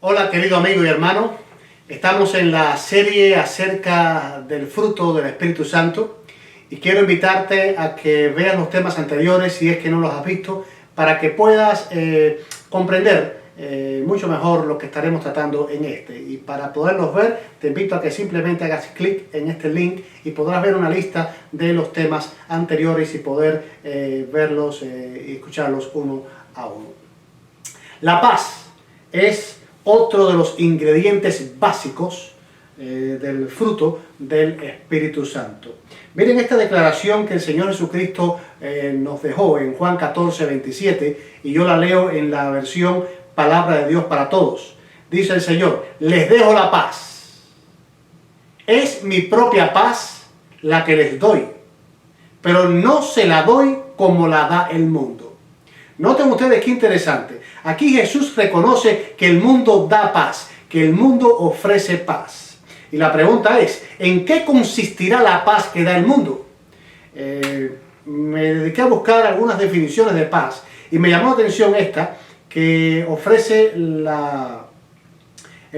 Hola querido amigo y hermano, estamos en la serie acerca del fruto del Espíritu Santo y quiero invitarte a que veas los temas anteriores si es que no los has visto para que puedas comprender mucho mejor lo que estaremos tratando en este. Y para poderlos ver te invito a que simplemente hagas clic en este link y podrás ver una lista de los temas anteriores y poder verlos y escucharlos uno a uno. La paz es otro de los ingredientes básicos del fruto del Espíritu Santo. Miren esta declaración que el Señor Jesucristo nos dejó en Juan 14, 27, y yo la leo en la versión Palabra de Dios para Todos. Dice el Señor: les dejo la paz. Es mi propia paz la que les doy, pero no se la doy como la da el mundo. Noten ustedes qué interesante. Aquí Jesús reconoce que el mundo da paz, que el mundo ofrece paz. Y la pregunta es, ¿en qué consistirá la paz que da el mundo? Me dediqué a buscar algunas definiciones de paz y me llamó la atención esta que ofrece el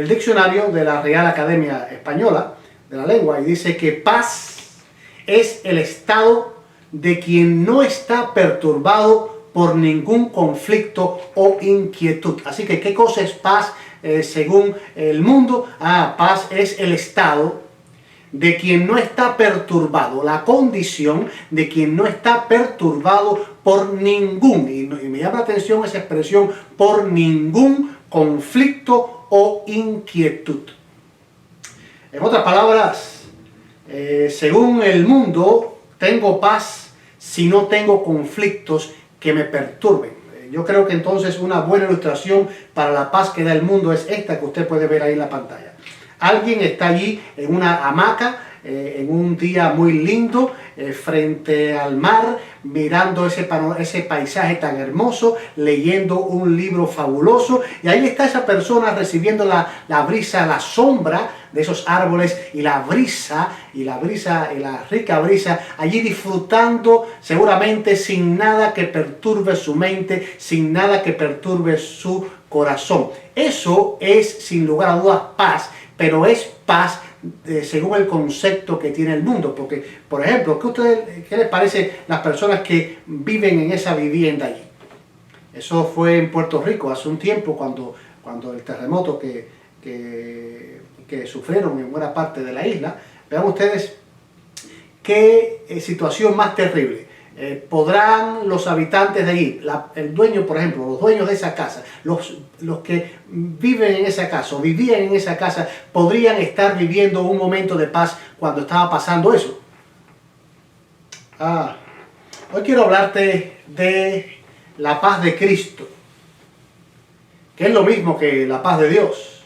diccionario de la Real Academia Española de la Lengua, y dice que paz es el estado de quien no está perturbado por ningún conflicto o inquietud. Así que, ¿qué cosa es paz según el mundo? Paz es el estado de quien no está perturbado, la condición de quien no está perturbado por ningún, y me llama la atención esa expresión, por ningún conflicto o inquietud. En otras palabras, según el mundo, tengo paz si no tengo conflictos que me perturben. Yo creo que entonces una buena ilustración para la paz que da el mundo es esta que usted puede ver ahí en la pantalla. Alguien está allí en una hamaca, en un día muy lindo, frente al mar, mirando ese paisaje tan hermoso, leyendo un libro fabuloso, y ahí está esa persona recibiendo la brisa, la sombra de esos árboles y la rica brisa, allí disfrutando seguramente sin nada que perturbe su mente, sin nada que perturbe su corazón. Eso es sin lugar a dudas paz, pero es paz según el concepto que tiene el mundo. Porque, por ejemplo, ¿qué les parece las personas que viven en esa vivienda allí? Eso fue en Puerto Rico hace un tiempo, cuando el terremoto que sufrieron en buena parte de la isla. Vean ustedes qué situación más terrible. ¿Podrán los habitantes de allí, el dueño, por ejemplo, los dueños de esa casa, los que viven en esa casa o vivían en esa casa, podrían estar viviendo un momento de paz cuando estaba pasando eso? Hoy quiero hablarte de la paz de Cristo, que es lo mismo que la paz de Dios.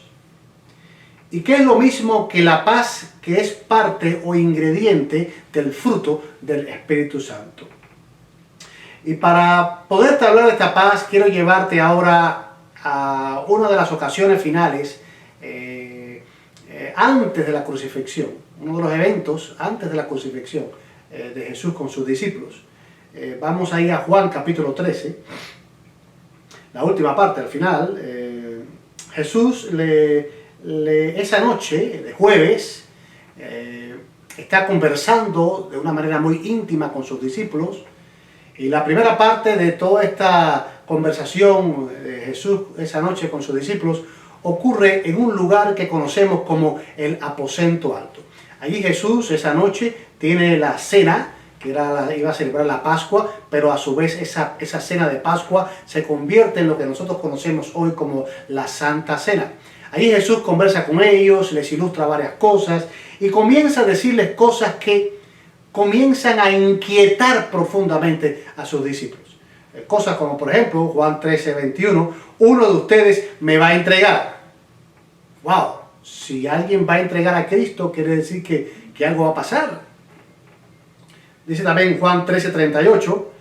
¿Y qué es lo mismo que la paz que es parte o ingrediente del fruto del Espíritu Santo? Y para poderte hablar de esta paz, quiero llevarte ahora a una de las ocasiones finales antes de la crucifixión, uno de los eventos antes de la crucifixión de Jesús con sus discípulos. Vamos a ir a Juan capítulo 13, la última parte, al final. Jesús esa noche de jueves está conversando de una manera muy íntima con sus discípulos, y la primera parte de toda esta conversación de Jesús esa noche con sus discípulos ocurre en un lugar que conocemos como el aposento alto. Allí Jesús esa noche tiene la cena, que iba a celebrar la Pascua, pero a su vez esa cena de Pascua se convierte en lo que nosotros conocemos hoy como la Santa Cena. Allí Jesús conversa con ellos, les ilustra varias cosas y comienza a decirles cosas que comienzan a inquietar profundamente a sus discípulos. Cosas como, por ejemplo, Juan 13, 21, uno de ustedes me va a entregar. ¡Wow! Si alguien va a entregar a Cristo, quiere decir que algo va a pasar. Dice también Juan 13, 38,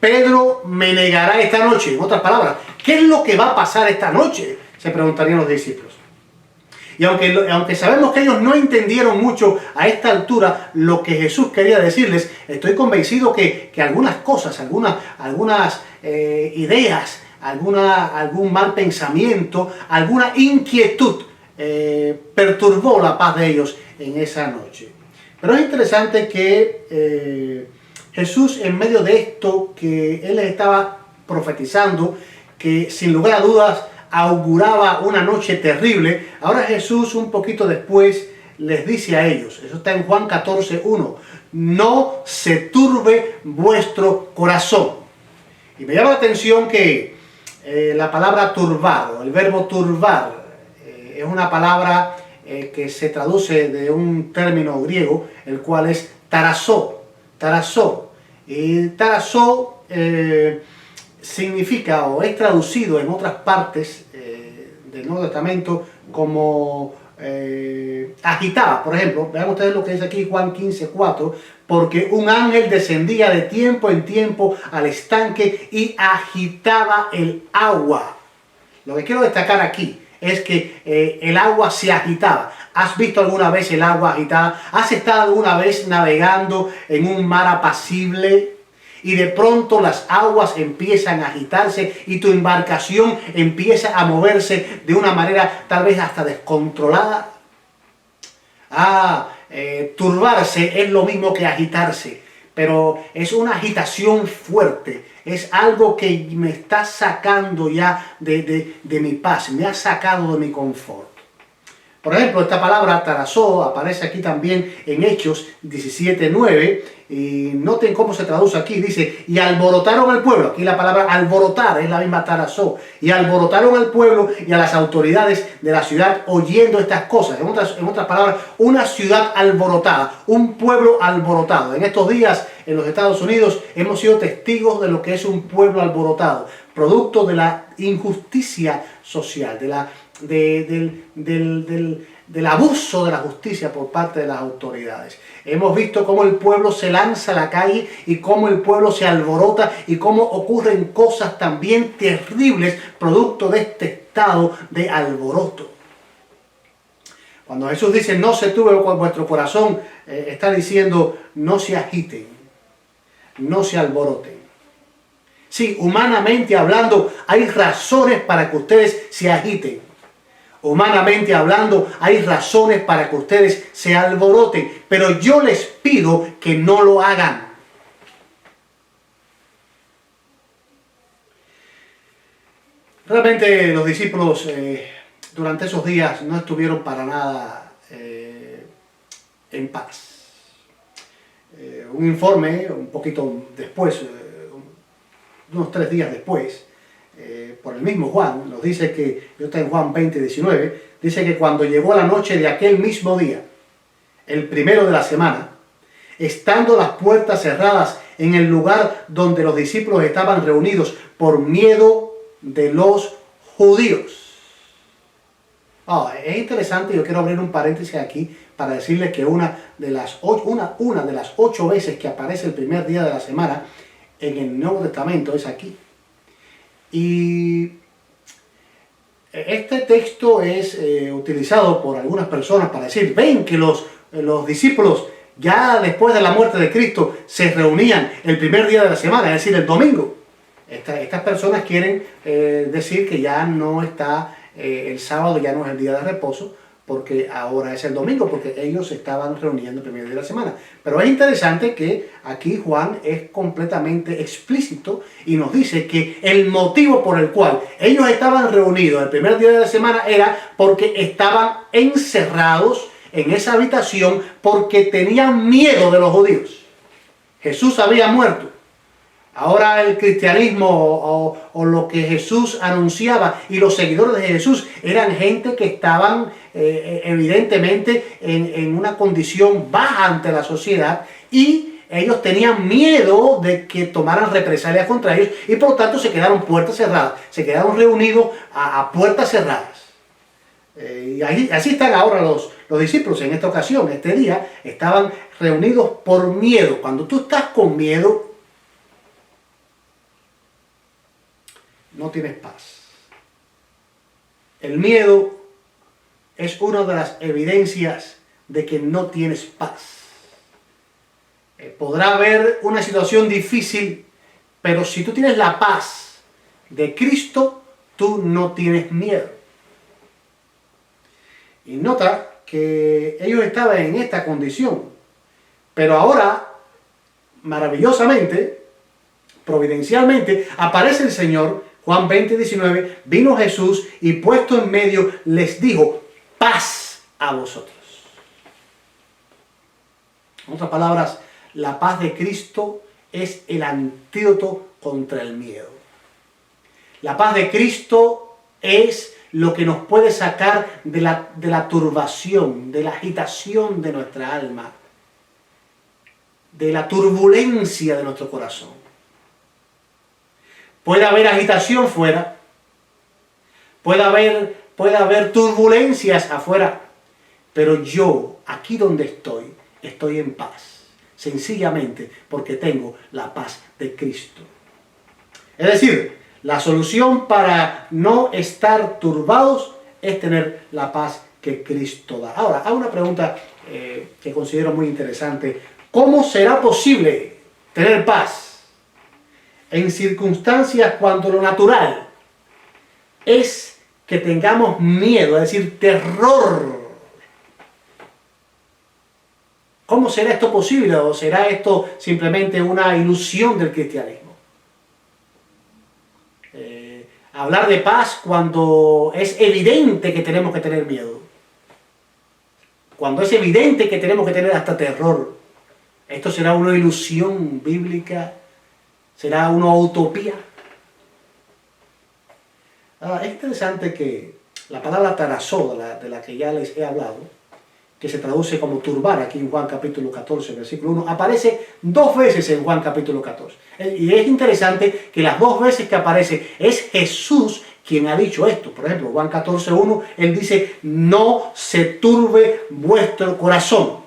Pedro me negará esta noche. En otras palabras, ¿qué es lo que va a pasar esta noche?, se preguntarían los discípulos. Y aunque sabemos que ellos no entendieron mucho a esta altura lo que Jesús quería decirles, estoy convencido que algunas cosas, algunas ideas algún mal pensamiento, alguna inquietud perturbó la paz de ellos en esa noche. Pero es interesante que Jesús, en medio de esto que él les estaba profetizando, que sin lugar a dudas auguraba una noche terrible, ahora Jesús un poquito después les dice a ellos, eso está en Juan 14:1, no se turbe vuestro corazón. Y me llama la atención que la palabra turbar, o el verbo turbar, es una palabra que se traduce de un término griego, el cual es tarazó. Y tarazó significa, o es traducido en otras partes del Nuevo Testamento como agitaba. Por ejemplo, vean ustedes lo que dice aquí Juan 15:4, porque un ángel descendía de tiempo en tiempo al estanque y agitaba el agua. Lo que quiero destacar aquí es que el agua se agitaba. ¿Has visto alguna vez el agua agitada? ¿Has estado alguna vez navegando en un mar apacible y de pronto las aguas empiezan a agitarse y tu embarcación empieza a moverse de una manera tal vez hasta descontrolada? Turbarse es lo mismo que agitarse, pero es una agitación fuerte, es algo que me está sacando ya de mi paz, me ha sacado de mi confort. Por ejemplo, esta palabra tarazó aparece aquí también en Hechos 17:9, y noten cómo se traduce aquí, dice, y alborotaron al pueblo. Aquí la palabra alborotar es la misma tarazó, y alborotaron al pueblo y a las autoridades de la ciudad oyendo estas cosas. En otras palabras, una ciudad alborotada, un pueblo alborotado. En estos días en los Estados Unidos hemos sido testigos de lo que es un pueblo alborotado, producto de la injusticia social, del abuso de la justicia por parte de las autoridades. Hemos visto cómo el pueblo se lanza a la calle y cómo el pueblo se alborota y cómo ocurren cosas también terribles producto de este estado de alboroto. Cuando Jesús dice no se turbe vuestro corazón, está diciendo no se agiten, no se alboroten. Sí, humanamente hablando, hay razones para que ustedes se agiten. Humanamente hablando, hay razones para que ustedes se alboroten, pero yo les pido que no lo hagan. Realmente los discípulos durante esos días no estuvieron para nada en paz. Un informe, un poquito después, unos 3 días después, por el mismo Juan, nos dice que, está en Juan 20:19, dice que cuando llegó la noche de aquel mismo día, el primero de la semana, estando las puertas cerradas en el lugar donde los discípulos estaban reunidos por miedo de los judíos. Es interesante, yo quiero abrir un paréntesis aquí para decirles que una de las 8 veces que aparece el primer día de la semana en el Nuevo Testamento es aquí. Y este texto es utilizado por algunas personas para decir, ven que los discípulos ya después de la muerte de Cristo se reunían el primer día de la semana, es decir, el domingo. Estas personas quieren decir que ya no está el sábado, ya no es el día de reposo, porque ahora es el domingo, porque ellos se estaban reuniendo el primer día de la semana. Pero es interesante que aquí Juan es completamente explícito y nos dice que el motivo por el cual ellos estaban reunidos el primer día de la semana era porque estaban encerrados en esa habitación porque tenían miedo de los judíos. Jesús había muerto. Ahora el cristianismo o lo que Jesús anunciaba y los seguidores de Jesús eran gente que estaban evidentemente en una condición baja ante la sociedad y ellos tenían miedo de que tomaran represalias contra ellos y por lo tanto se quedaron puertas cerradas, se quedaron reunidos a puertas cerradas. Y así están ahora los discípulos en esta ocasión, este día, estaban reunidos por miedo. Cuando tú estás con miedo, no tienes paz. El miedo es una de las evidencias de que no tienes paz. Podrá haber una situación difícil, pero si tú tienes la paz de Cristo, tú no tienes miedo. Y nota que ellos estaban en esta condición, pero ahora, maravillosamente, providencialmente, aparece el Señor. Juan 20:19, vino Jesús y puesto en medio les dijo, paz a vosotros. En otras palabras, la paz de Cristo es el antídoto contra el miedo. La paz de Cristo es lo que nos puede sacar de la turbación, de la agitación de nuestra alma, de la turbulencia de nuestro corazón. Puede haber agitación fuera, puede haber turbulencias afuera, pero yo, aquí donde estoy en paz, sencillamente porque tengo la paz de Cristo. Es decir, la solución para no estar turbados es tener la paz que Cristo da. Ahora, hay una pregunta que considero muy interesante. ¿Cómo será posible tener paz en circunstancias cuando lo natural es que tengamos miedo, es decir, terror? ¿Cómo será esto posible o será esto simplemente una ilusión del cristianismo? Hablar de paz cuando es evidente que tenemos que tener miedo, cuando es evidente que tenemos que tener hasta terror. ¿Esto será una ilusión bíblica? ¿Será una utopía? Es interesante que la palabra tarazó, de la que ya les he hablado, que se traduce como turbar aquí en Juan capítulo 14, versículo 1, aparece 2 veces en Juan capítulo 14. Y es interesante que las 2 veces que aparece es Jesús quien ha dicho esto. Por ejemplo, Juan 14, 1, él dice, no se turbe vuestro corazón.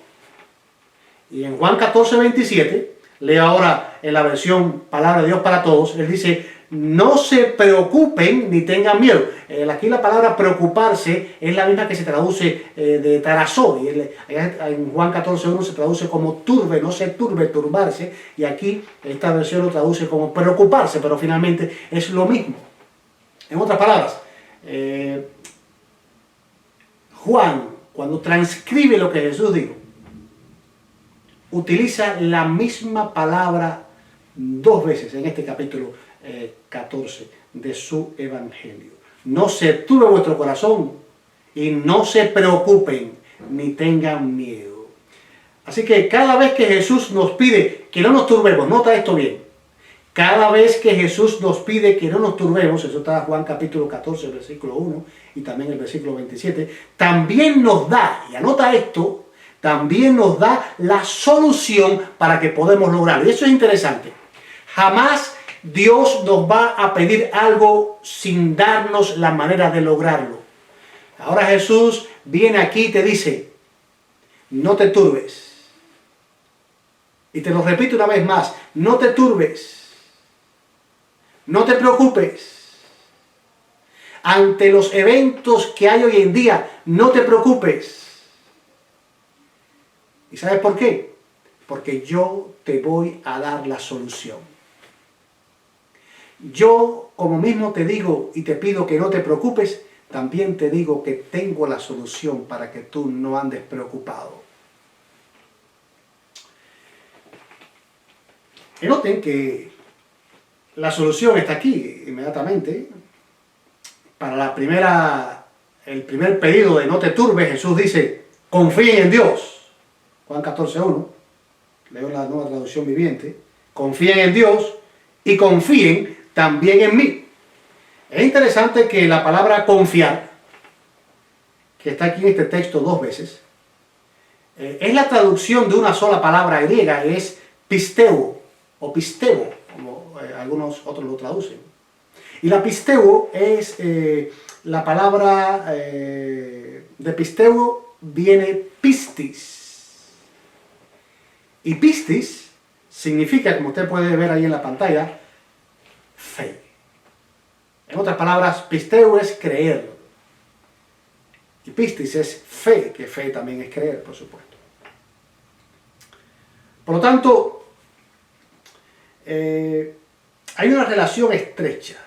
Y en Juan 14, 27, leo ahora en la versión Palabra de Dios para Todos, él dice, no se preocupen ni tengan miedo. Aquí la palabra preocuparse es la misma que se traduce de tarazó. Y en Juan 14:1 se traduce como turbe, no se turbe, turbarse. Y aquí esta versión lo traduce como preocuparse, pero finalmente es lo mismo. En otras palabras, Juan, cuando transcribe lo que Jesús dijo, utiliza la misma palabra 2 veces en este capítulo 14 de su evangelio. No se turbe vuestro corazón y no se preocupen ni tengan miedo. Así que cada vez que Jesús nos pide que no nos turbemos, nota esto bien, cada vez que Jesús nos pide que no nos turbemos, eso está en Juan capítulo 14, versículo 1 y también el versículo 27, también nos da, y anota esto, también nos da la solución para que podamos lograrlo. Y eso es interesante. Jamás Dios nos va a pedir algo sin darnos la manera de lograrlo. Ahora Jesús viene aquí y te dice, no te turbes. Y te lo repito una vez más, no te turbes. No te preocupes. Ante los eventos que hay hoy en día, no te preocupes. ¿Y sabes por qué? Porque yo te voy a dar la solución. Yo, como mismo te digo y te pido que no te preocupes, también te digo que tengo la solución para que tú no andes preocupado. Y noten que la solución está aquí inmediatamente. Para el primer pedido de no te turbes, Jesús dice, confíen en Dios. Juan 14:1, leo la Nueva Traducción Viviente, confíen en Dios y confíen también en mí. Es interesante que la palabra confiar, que está aquí en este texto 2 veces, es la traducción de una sola palabra griega, es pisteo o pisteo, como algunos otros lo traducen. Y la pisteo es la palabra de pisteo viene pistis. Y pistis significa, como usted puede ver ahí en la pantalla, fe. En otras palabras, pisteo es creer. Y pistis es fe, que fe también es creer, por supuesto. Por lo tanto, hay una relación estrecha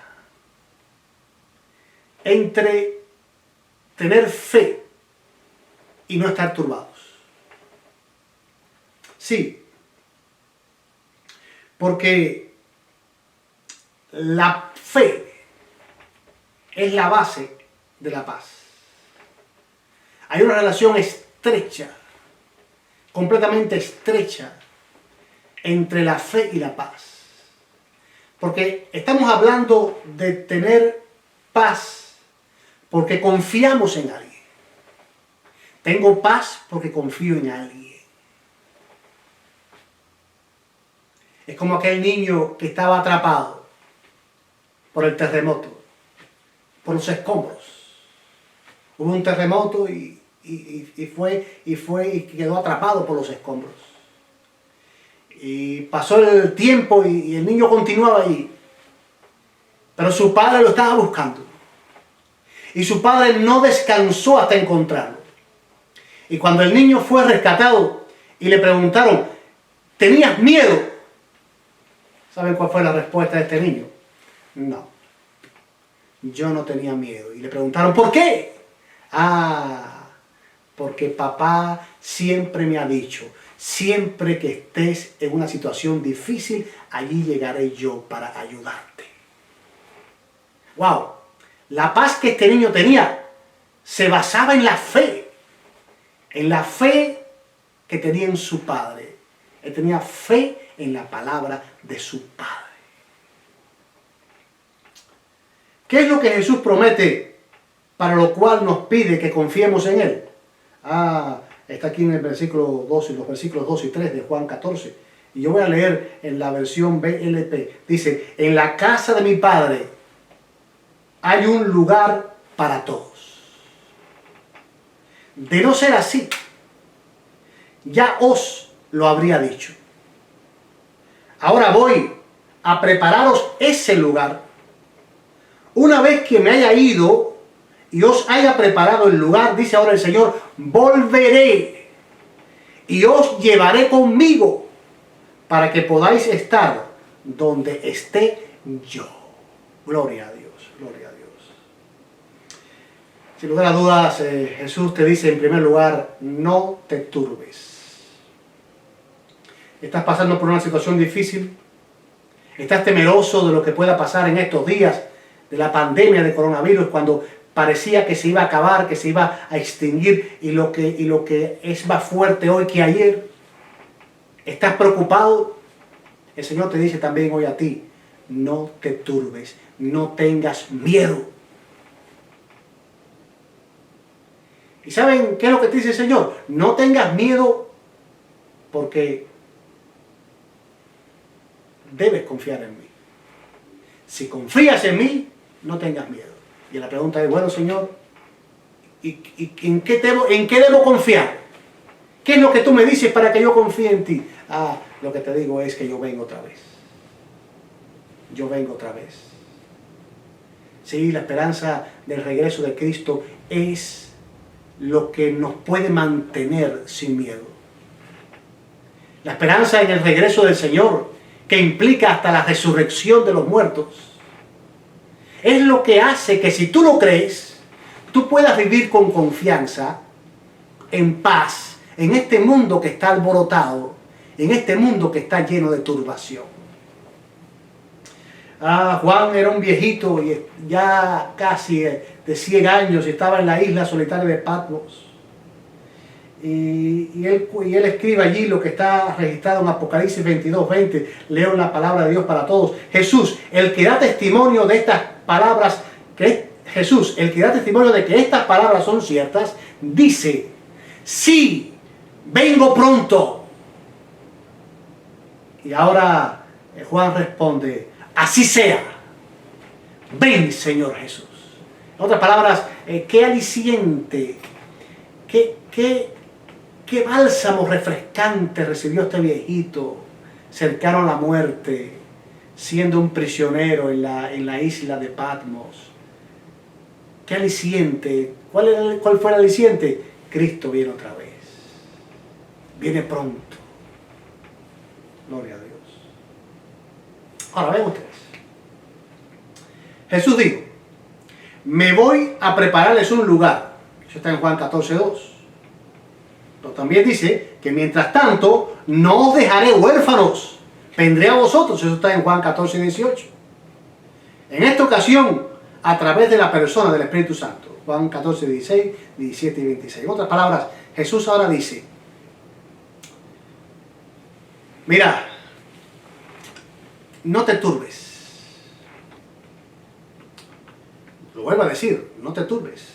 entre tener fe y no estar turbados. Sí, porque la fe es la base de la paz. Hay una relación estrecha, completamente estrecha, entre la fe y la paz. Porque estamos hablando de tener paz porque confiamos en alguien. Tengo paz porque confío en alguien. Es como aquel niño que estaba atrapado por el terremoto, por los escombros. Hubo un terremoto y quedó atrapado por los escombros. Y pasó el tiempo y el niño continuaba ahí. Pero su padre lo estaba buscando. Y su padre no descansó hasta encontrarlo. Y cuando el niño fue rescatado y le preguntaron, ¿tenías miedo? ¿Saben cuál fue la respuesta de este niño? No, yo no tenía miedo. Y le preguntaron, ¿por qué? Porque papá siempre me ha dicho, siempre que estés en una situación difícil, allí llegaré yo para ayudarte. ¡Wow! La paz que este niño tenía se basaba en la fe que tenía en su padre. Él tenía fe en la palabra de su padre. ¿Qué es lo que Jesús promete para lo cual nos pide que confiemos en Él? Está aquí en el versículo 2 y los versículos 2 y 3 de Juan 14. Y yo voy a leer en la versión BLP. Dice, en la casa de mi Padre hay un lugar para todos. De no ser así, ya os lo habría dicho. Ahora voy a prepararos ese lugar. Una vez que me haya ido y os haya preparado el lugar, dice ahora el Señor, volveré y os llevaré conmigo para que podáis estar donde esté yo. Gloria a Dios, gloria a Dios. Sin lugar a dudas, Jesús te dice en primer lugar, no te turbes. ¿Estás pasando por una situación difícil? ¿Estás temeroso de lo que pueda pasar en estos días de la pandemia de coronavirus, cuando parecía que se iba a acabar, que se iba a extinguir y lo que es más fuerte hoy que ayer? ¿Estás preocupado? El Señor te dice también hoy a ti, no te turbes, no tengas miedo. ¿Y saben qué es lo que te dice el Señor? No tengas miedo porque debes confiar en mí. Si confías en mí, no tengas miedo. Y la pregunta es, bueno, Señor, ¿y en qué debo confiar? ¿Qué es lo que tú me dices para que yo confíe en ti? Lo que te digo es que yo vengo otra vez. Yo vengo otra vez. Sí, la esperanza del regreso de Cristo es lo que nos puede mantener sin miedo. La esperanza en el regreso del Señor, que implica hasta la resurrección de los muertos, es lo que hace que si tú lo crees, tú puedas vivir con confianza, en paz, en este mundo que está alborotado, en este mundo que está lleno de turbación. Juan era un viejito y ya casi de 100 años, estaba en la isla solitaria de Patmos. Y él escribe allí lo que está registrado en Apocalipsis 22:20. Leo la palabra de Dios para todos. Jesús, el que da testimonio de estas palabras, Jesús, el que da testimonio de que estas palabras son ciertas, dice, sí, vengo pronto. Y ahora Juan responde, así sea. Ven, Señor Jesús. En otras palabras, qué aliciente, qué bálsamo refrescante recibió este viejito cercano a la muerte, siendo un prisionero en la isla de Patmos. Qué aliciente. ¿Cuál fue el aliciente? Cristo viene otra vez. Viene pronto. Gloria a Dios. Ahora ven ustedes. Jesús dijo, me voy a prepararles un lugar. Eso está en Juan 14:2. Pero también dice que mientras tanto no os dejaré huérfanos, vendré a vosotros. Eso está en Juan 14:18. En esta ocasión, a través de la persona del Espíritu Santo. Juan 14:16, 17 y 26. En otras palabras, Jesús ahora dice, mira, no te turbes. Lo vuelvo a decir, no te turbes.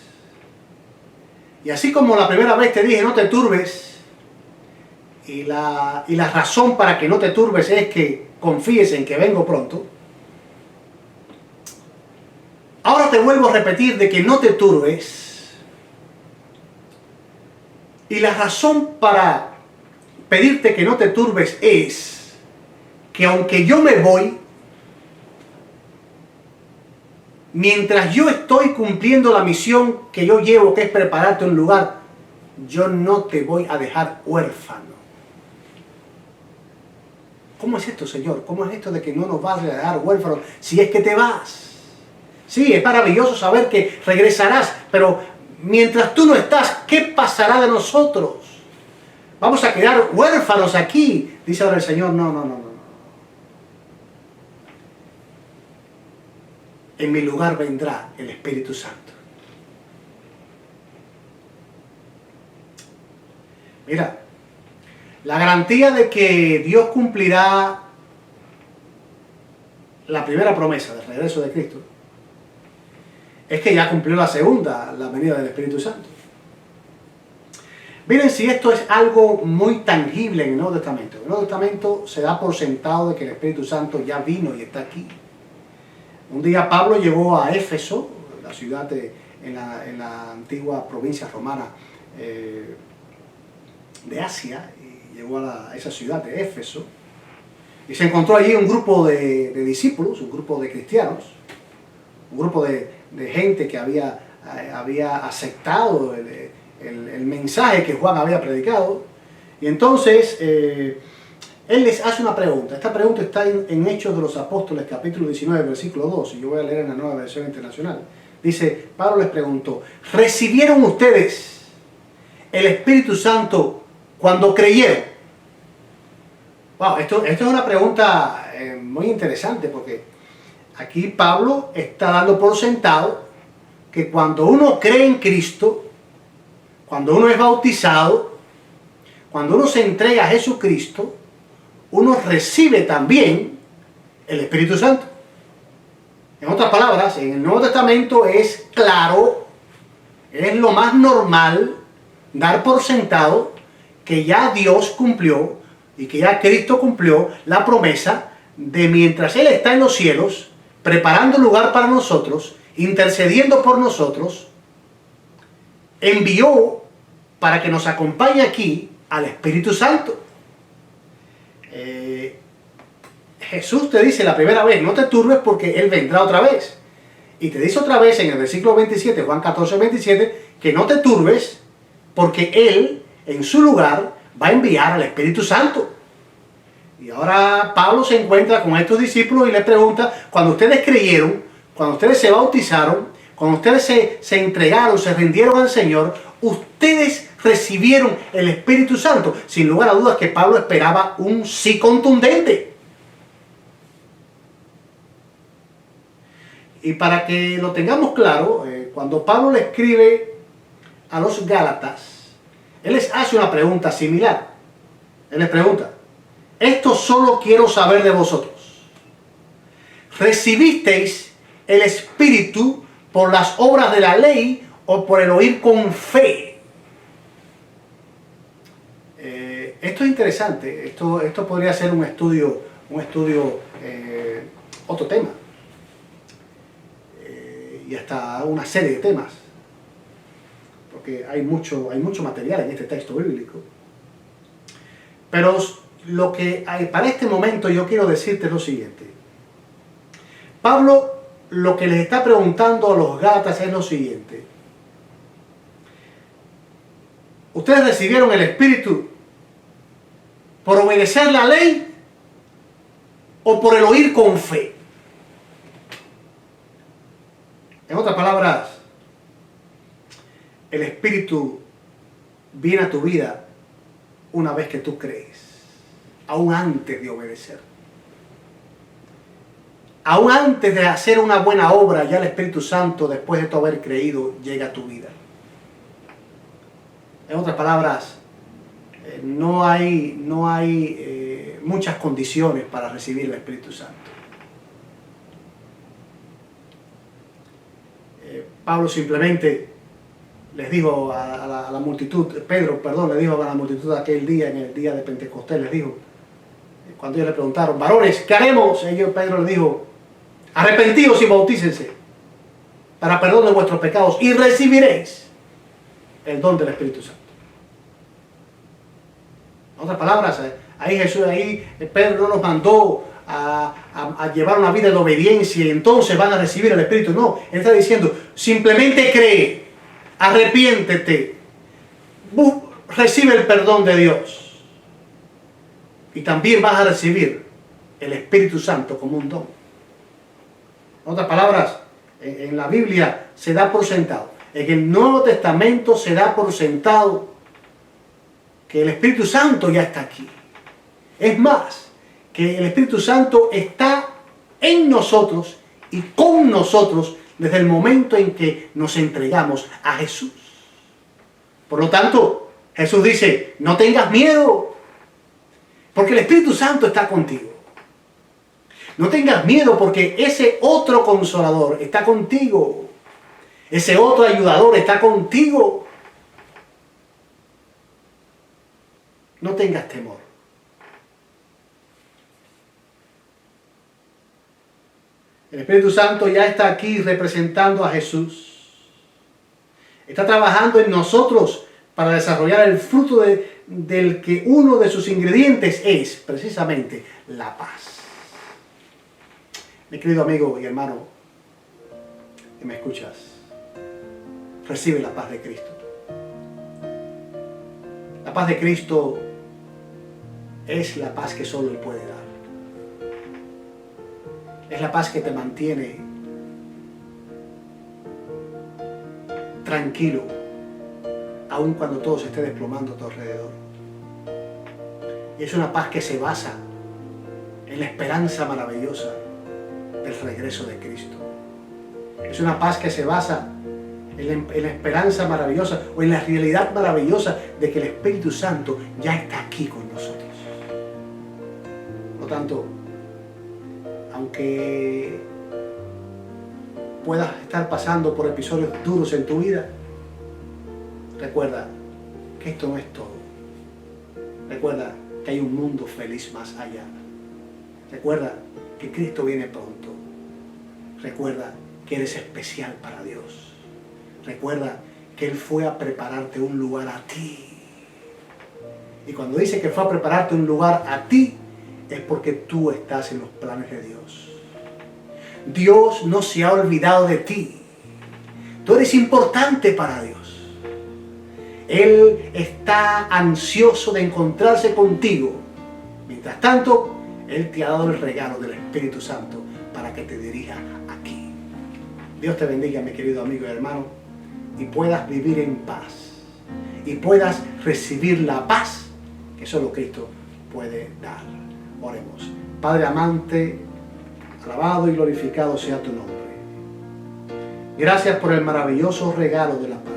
Y así como la primera vez te dije no te turbes, y la razón para que no te turbes es que confíes en que vengo pronto, ahora te vuelvo a repetir de que no te turbes. Y la razón para pedirte que no te turbes es que aunque yo me voy, mientras yo estoy cumpliendo la misión que yo llevo, que es prepararte un lugar, yo no te voy a dejar huérfano. ¿Cómo es esto, Señor? ¿Cómo es esto de que no nos vas a dejar huérfanos si es que te vas? Sí, es maravilloso saber que regresarás, pero mientras tú no estás, ¿qué pasará de nosotros? ¿Vamos a quedar huérfanos aquí? Dice ahora el Señor, no. En mi lugar vendrá el Espíritu Santo. Mira, la garantía de que Dios cumplirá la primera promesa del regreso de Cristo es que ya cumplió la segunda, la venida del Espíritu Santo. Miren si esto es algo muy tangible en el Nuevo Testamento. En el Nuevo Testamento se da por sentado de que el Espíritu Santo ya vino y está aquí. Un día Pablo llegó a Éfeso, la ciudad en la antigua provincia romana de Asia, y llegó a esa ciudad de Éfeso, y se encontró allí un grupo de discípulos, un grupo de cristianos, un grupo de gente que había aceptado el mensaje que Juan había predicado, y entonces él les hace una pregunta. Esta pregunta está en Hechos de los Apóstoles, capítulo 19, versículo 2, y yo voy a leer en la Nueva Versión Internacional. Dice, Pablo les preguntó, ¿recibieron ustedes el Espíritu Santo cuando creyeron? Wow, esto es una pregunta muy interesante, porque aquí Pablo está dando por sentado que cuando uno cree en Cristo, cuando uno es bautizado, cuando uno se entrega a Jesucristo, uno recibe también el Espíritu Santo. En otras palabras, en el Nuevo Testamento es claro, es lo más normal dar por sentado que ya Dios cumplió y que ya Cristo cumplió la promesa de mientras Él está en los cielos, preparando lugar para nosotros, intercediendo por nosotros, envió para que nos acompañe aquí al Espíritu Santo. Jesús te dice la primera vez, no te turbes porque Él vendrá otra vez. Y te dice otra vez en el versículo 27, Juan 14:27, que no te turbes porque Él, en su lugar, va a enviar al Espíritu Santo. Y ahora Pablo se encuentra con estos discípulos y les pregunta, cuando ustedes creyeron, cuando ustedes se bautizaron, cuando ustedes se entregaron, se rindieron al Señor, ustedes recibieron el Espíritu Santo. Sin lugar a dudas que Pablo esperaba un sí contundente. Y para que lo tengamos claro, cuando Pablo le escribe a los Gálatas, él les hace una pregunta similar. Él les pregunta, esto solo quiero saber de vosotros. ¿Recibisteis el Espíritu por las obras de la ley o por el oír con fe? Esto es interesante. Esto podría ser un estudio, otro tema. Y hasta una serie de temas. Porque hay mucho material en este texto bíblico. Pero lo que hay para este momento yo quiero decirte es lo siguiente. Pablo lo que les está preguntando a los Gálatas es lo siguiente. ¿Ustedes recibieron el Espíritu por obedecer la ley o por el oír con fe? En otras palabras, el Espíritu viene a tu vida una vez que tú crees, aún antes de obedecer. Aún antes de hacer una buena obra, ya el Espíritu Santo, después de tú haber creído, llega a tu vida. En otras palabras, no hay muchas condiciones para recibir el Espíritu Santo. Pablo simplemente les dijo a la multitud, Pedro, le dijo a la multitud aquel día, en el día de Pentecostés, les dijo, cuando ellos le preguntaron, varones, ¿qué haremos? Pedro les dijo, arrepentíos y bautícense para perdón de vuestros pecados y recibiréis el don del Espíritu Santo. En otras palabras, ahí Pedro no los mandó a llevar una vida de obediencia y entonces van a recibir el Espíritu. No, él está diciendo, simplemente cree, arrepiéntete, recibe el perdón de Dios y también vas a recibir el Espíritu Santo como un don. En otras palabras, en la Biblia se da por sentado, en el Nuevo Testamento se da por sentado que el Espíritu Santo ya está aquí. Es más, que el Espíritu Santo está en nosotros y con nosotros desde el momento en que nos entregamos a Jesús. Por lo tanto, Jesús dice, no tengas miedo, porque el Espíritu Santo está contigo. No tengas miedo porque ese otro consolador está contigo. Ese otro ayudador está contigo. No tengas temor. El Espíritu Santo ya está aquí representando a Jesús. Está trabajando en nosotros para desarrollar el fruto del que uno de sus ingredientes es precisamente la paz. Mi querido amigo y hermano que me escuchas, recibe la paz de Cristo. La paz de Cristo es la paz que solo Él puede dar. Es la paz que te mantiene tranquilo, aun cuando todo se esté desplomando a tu alrededor. Y es una paz que se basa en la esperanza maravillosa del regreso de Cristo. Es una paz que se basa en la esperanza maravillosa o en la realidad maravillosa de que el Espíritu Santo ya está aquí con nosotros. Por lo tanto, aunque puedas estar pasando por episodios duros en tu vida, recuerda que esto no es todo. Recuerda que hay un mundo feliz más allá. Recuerda que Cristo viene pronto. Recuerda que eres especial para Dios. Recuerda que Él fue a prepararte un lugar a ti. Y cuando dice que fue a prepararte un lugar a ti, es porque tú estás en los planes de Dios. Dios no se ha olvidado de ti. Tú eres importante para Dios. Él está ansioso de encontrarse contigo. Mientras tanto, Él te ha dado el regalo del Espíritu Santo para que te dirija aquí. Dios te bendiga, mi querido amigo y hermano, y puedas vivir en paz. Y puedas recibir la paz que solo Cristo puede dar. Oremos. Padre amante, alabado y glorificado sea tu nombre. Gracias por el maravilloso regalo de la paz.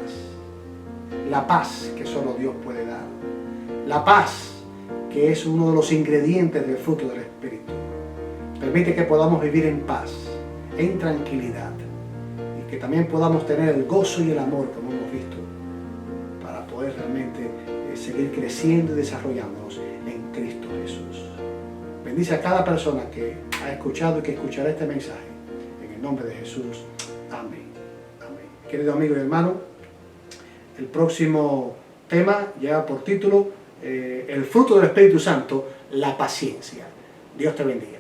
La paz que solo Dios puede dar. La paz que es uno de los ingredientes del fruto del Espíritu. Permite que podamos vivir en paz, en tranquilidad, y que también podamos tener el gozo y el amor, como hemos visto, para poder realmente seguir creciendo y desarrollándonos en Cristo Jesús. Bendice a cada persona que ha escuchado y que escuchará este mensaje. En el nombre de Jesús. Amén. Amén. Querido amigo y hermano, el próximo tema lleva por título el fruto del Espíritu Santo, la paciencia. Dios te bendiga.